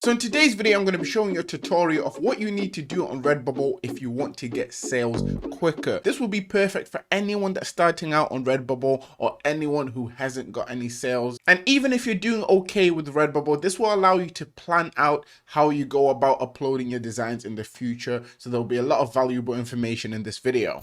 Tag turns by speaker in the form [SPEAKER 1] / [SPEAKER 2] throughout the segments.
[SPEAKER 1] So in today's video, I'm going to be showing you a tutorial of what you need to do on Redbubble if you want to get sales quicker. This will be perfect for anyone that's starting out on Redbubble or anyone who hasn't got any sales. And even if you're doing okay with Redbubble, this will allow you to plan out how you go about uploading your designs in the future. So there'll be a lot of valuable information in this video.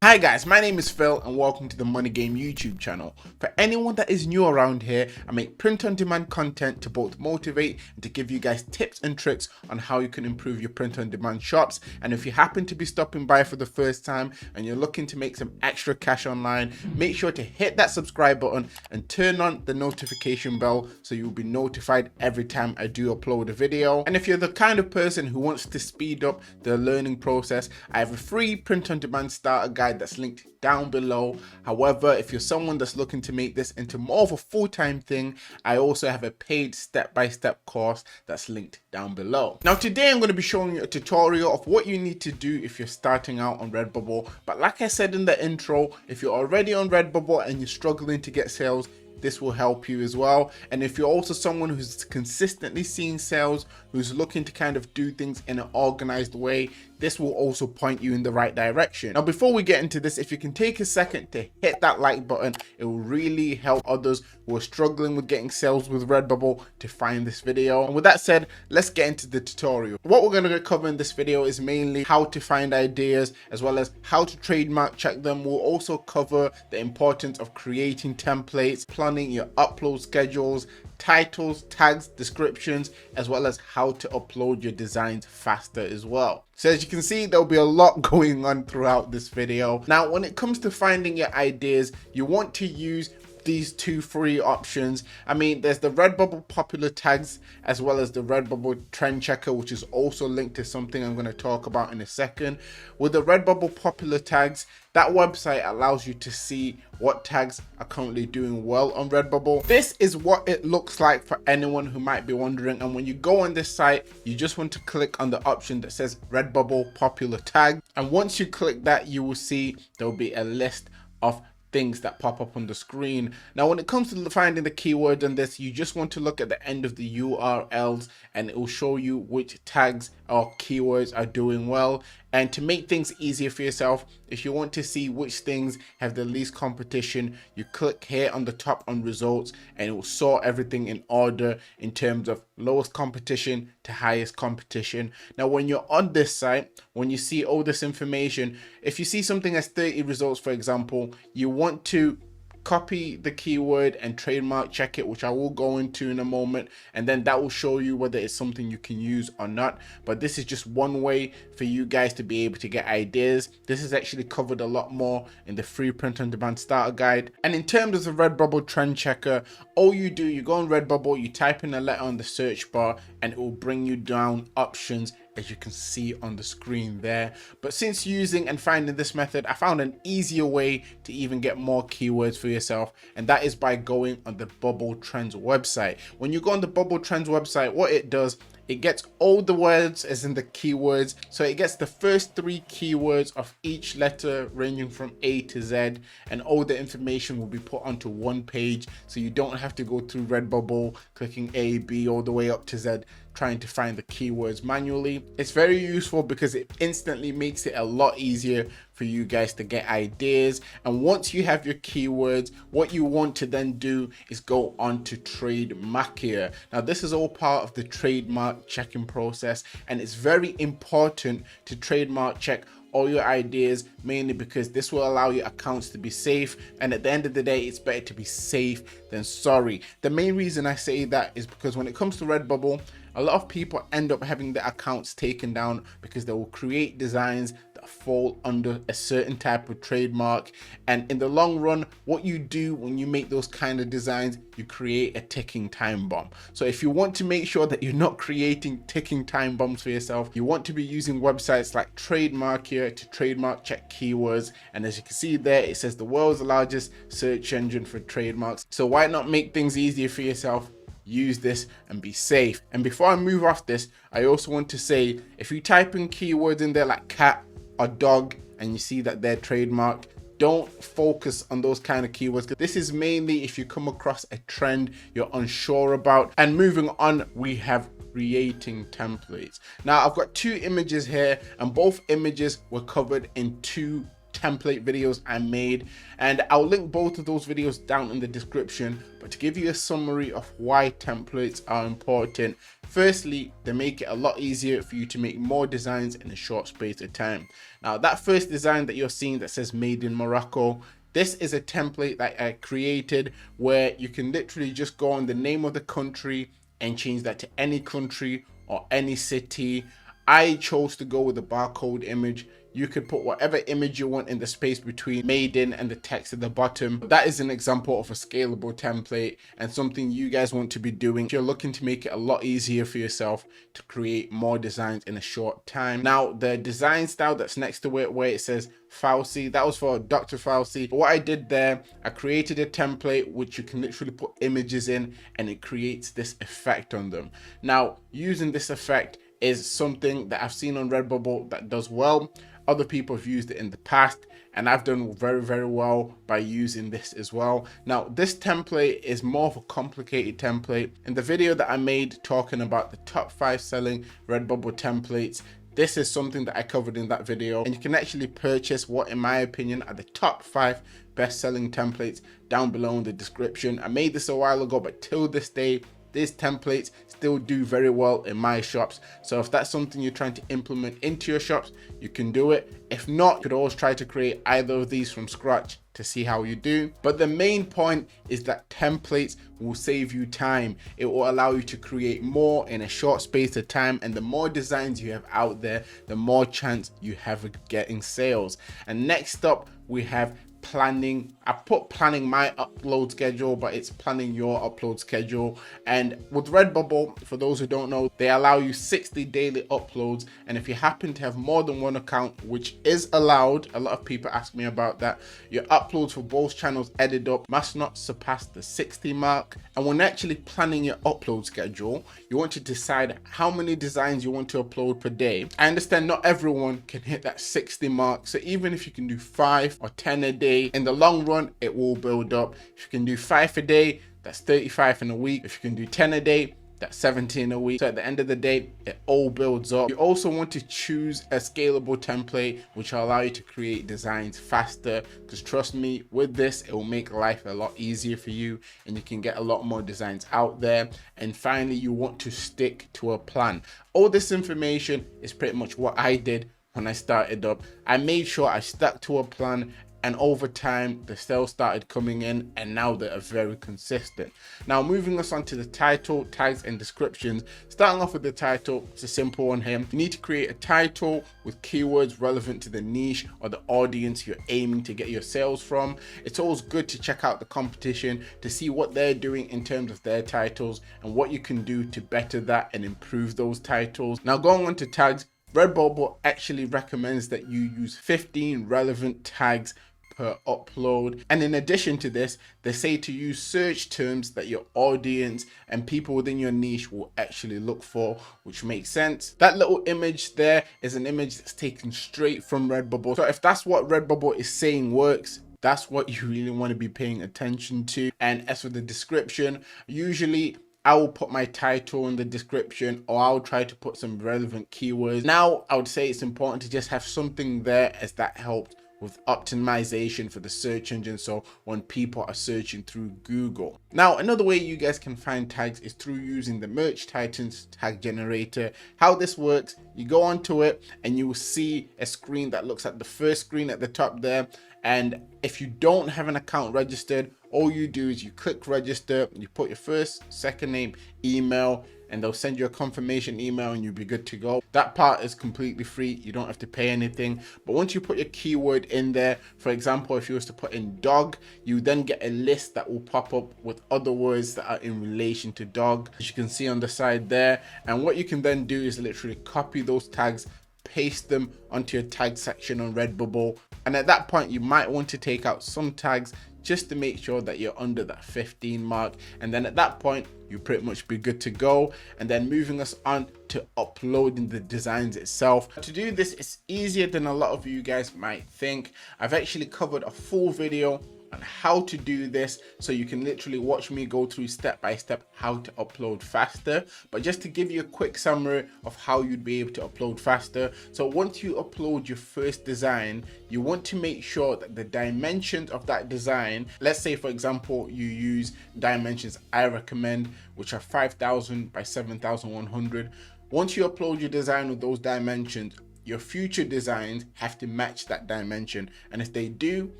[SPEAKER 1] Hi guys, my name is Phil and welcome to the Money Game YouTube channel. For anyone that is new around here, I make print-on-demand content to both motivate and to give you guys tips and tricks on how you can improve your print-on-demand shops. And if you happen to be stopping by for the first time and you're looking to make some extra cash online, make sure to hit that subscribe button and turn on the notification bell so you'll be notified every time I do upload a video. And if you're the kind of person who wants to speed up the learning process, I have a free print-on-demand starter guide that's linked down below. However, if you're someone that's looking to make this into more of a full-time thing, I also have a paid step-by-step course that's linked down below. Now today I'm going to be showing you a tutorial of what you need to do if you're starting out on Redbubble. But like I said in the intro, if you're already on Redbubble and you're struggling to get sales, this will help you as well. And if you're also someone who's consistently seeing sales, who's looking to kind of do things in an organized way, this will also point you in the right direction. Now, before we get into this, if you can take a second to hit that like button, it will really help others who are struggling with getting sales with Redbubble to find this video. And with that said, let's get into the tutorial. What we're going to cover in this video is mainly how to find ideas as well as how to trademark check them. We'll also cover the importance of creating templates, planning your upload schedules, titles, tags, descriptions, as well as how to upload your designs faster as well. So as you can see, there'll be a lot going on throughout this video. Now, when it comes to finding your ideas, you want to use these two free options. I mean, there's the Redbubble popular tags as well as the Redbubble trend checker, which is also linked to something I'm going to talk about in a second. With the Redbubble popular tags, that website allows you to see what tags are currently doing well on Redbubble. This is what it looks like for anyone who might be wondering. And when you go on this site, you just want to click on the option that says Redbubble popular tag. And once you click that, you will see there'll be a list of things that pop up on the screen. Now, when it comes to finding the keywords on this, you just want to look at the end of the URLs and it will show you which tags or keywords are doing well. And to make things easier for yourself, if you want to see which things have the least competition, you click here on the top on results and it will sort everything in order in terms of lowest competition to highest competition. Now, when you're on this site, when you see all this information, if you see something as 30 results, for example, you want to copy the keyword and trademark check it, which I will go into in a moment, and then that will show you whether it's something you can use or not. But this is just one way for you guys to be able to get ideas. This is actually covered a lot more in the free print on demand starter guide. And in terms of the Redbubble trend checker, all you do, you go on Redbubble, you type in a letter on the search bar and it will bring you down options, as you can see on the screen there. But since using and finding this method, I found an easier way to even get more keywords for yourself, and that is by going on the Bubble Trends website. When you go on the Bubble Trends website, what it does, it gets all the words as in the keywords. So it gets the first 3 keywords of each letter ranging from A to Z, and all the information will be put onto one page. So you don't have to go through Redbubble clicking A, B, all the way up to Z trying to find the keywords manually. It's very useful because it instantly makes it a lot easier for you guys to get ideas. And once you have your keywords, what you want to then do is go on to Trademark here. Now, this is all part of the trademark checking process, and it's very important to trademark check all your ideas, mainly because this will allow your accounts to be safe. And at the end of the day, it's better to be safe than sorry. The main reason I say that is because when it comes to Redbubble, a lot of people end up having their accounts taken down because they will create designs that fall under a certain type of trademark. And in the long run, what you do when you make those kind of designs, you create a ticking time bomb. So if you want to make sure that you're not creating ticking time bombs for yourself, you want to be using websites like Trademark here to trademark check keywords. And as you can see there, it says the world's largest search engine for trademarks. So why not make things easier for yourself? Use this and be safe. And before I move off this, I also want to say, if you type in keywords in there like cat or dog and you see that they're trademarked, don't focus on those kind of keywords. This is mainly if you come across a trend you're unsure about. And moving on, we have creating templates. Now I've got 2 images here, and both images were covered in 2 template videos I made, and I'll link both of those videos down in the description. But to give you a summary of why templates are important, firstly, they make it a lot easier for you to make more designs in a short space of time. Now that first design that you're seeing that says made in Morocco, this is a template that I created where you can literally just go on the name of the country and change that to any country or any city. I chose to go with the barcode image. You could put whatever image you want in the space between made in and the text at the bottom. That is an example of a scalable template and something you guys want to be doing if you're looking to make it a lot easier for yourself to create more designs in a short time. Now, the design style that's next to it where it says Fauci, that was for Dr. Fauci. What I did there, I created a template which you can literally put images in, and it creates this effect on them. Now, using this effect is something that I've seen on Redbubble that does well. Other people have used it in the past, and I've done very, very well by using this as well. Now, this template is more of a complicated template. In the video that I made talking about the top 5 selling Redbubble templates, this is something that I covered in that video, and you can actually purchase what, in my opinion, are the top 5 best-selling templates down below in the description. I made this a while ago, but till this day, these templates still do very well in my shops. So if that's something you're trying to implement into your shops, you can do it. If not, you could always try to create either of these from scratch to see how you do. But the main point is that templates will save you time. It will allow you to create more in a short space of time, and the more designs you have out there, the more chance you have of getting sales. And next up, we have planning. I put planning my upload schedule, but it's planning your upload schedule. And with Redbubble, for those who don't know, they allow you 60 daily uploads, and if you happen to have more than one account, which is allowed, a lot of people ask me about that, your uploads for both channels added up must not surpass the 60 mark. And when actually planning your upload schedule, you want to decide how many designs you want to upload per day. I understand not everyone can hit that 60 mark, so even if you can do 5 or 10 a day, in the long run, it will build up. If you can do 5 a day, that's 35 in a week. If you can do 10 a day, that's 17 a week. So at the end of the day, it all builds up. You also want to choose a scalable template, which will allow you to create designs faster. Because trust me, with this, it will make life a lot easier for you, and you can get a lot more designs out there. And finally, you want to stick to a plan. All this information is pretty much what I did when I started up. I made sure I stuck to a plan, and over time the sales started coming in, and now they are very consistent. Now, moving us on to the title, tags and descriptions. Starting off with the title, it's a simple one here. You need to create a title with keywords relevant to the niche or the audience you're aiming to get your sales from. It's always good to check out the competition to see what they're doing in terms of their titles and what you can do to better that and improve those titles. Now, going on to tags, Redbubble actually recommends that you use 15 relevant tags per upload. And in addition to this, they say to use search terms that your audience and people within your niche will actually look for, which makes sense. That little image there is an image that's taken straight from Redbubble. So if that's what Redbubble is saying works, that's what you really want to be paying attention to. And as for the description, usually I will put my title in the description, or I'll try to put some relevant keywords. Now, I would say it's important to just have something there, as that helps with optimization for the search engine, so when people are searching through Google. Now, another way you guys can find tags is through using the Merch Titans tag generator. How this works, you go onto it and you will see a screen that looks at the first screen at the top there. And if you don't have an account registered, all you do is you click register, you put your first, second name, email, and they'll send you a confirmation email and you'll be good to go. That part is completely free. You don't have to pay anything. But once you put your keyword in there, for example, if you was to put in dog, you then get a list that will pop up with other words that are in relation to dog, as you can see on the side there. And what you can then do is literally copy those tags, paste them onto your tag section on Redbubble. And at that point, you might want to take out some tags just to make sure that you're under that 15 mark. And then at that point, you pretty much be good to go. And then moving us on to uploading the designs itself. To do this, it's easier than a lot of you guys might think. I've actually covered a full video on how to do this, so you can literally watch me go through step by step how to upload faster. But just to give you a quick summary of how you'd be able to upload faster. So once you upload your first design, you want to make sure that the dimensions of that design, let's say for example you use dimensions I recommend, which are 5000 by 7100. Once you upload your design with those dimensions, your future designs have to match that dimension. And if they do,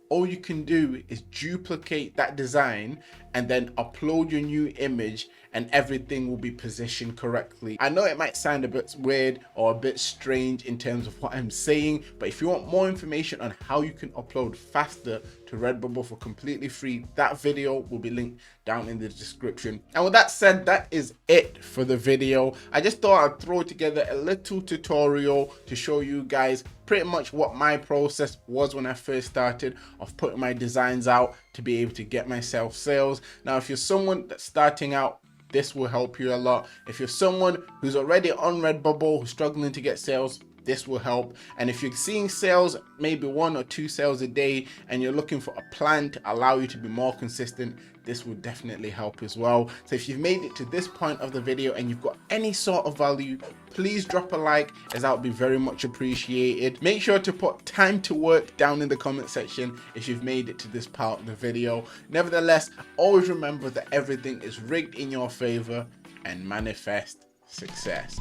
[SPEAKER 1] all you can do is duplicate that design and then upload your new image, and everything will be positioned correctly. I know it might sound a bit weird or a bit strange in terms of what I'm saying, but if you want more information on how you can upload faster to Redbubble for completely free, that video will be linked down in the description. And with that said, that is it for the video. I just thought I'd throw together a little tutorial to show you guys pretty much what my process was when I first started of putting my designs out to be able to get myself sales. Now, if you're someone that's starting out, this will help you a lot. If you're someone who's already on Redbubble, who's struggling to get sales, this will help. And if you're seeing sales, maybe 1 or 2 sales a day, and you're looking for a plan to allow you to be more consistent, this will definitely help as well. So if you've made it to this point of the video and you've got any sort of value, please drop a like, as that would be very much appreciated. Make sure to put time to work down in the comment section if you've made it to this part of the video. Nevertheless, always remember that everything is rigged in your favor, and manifest success.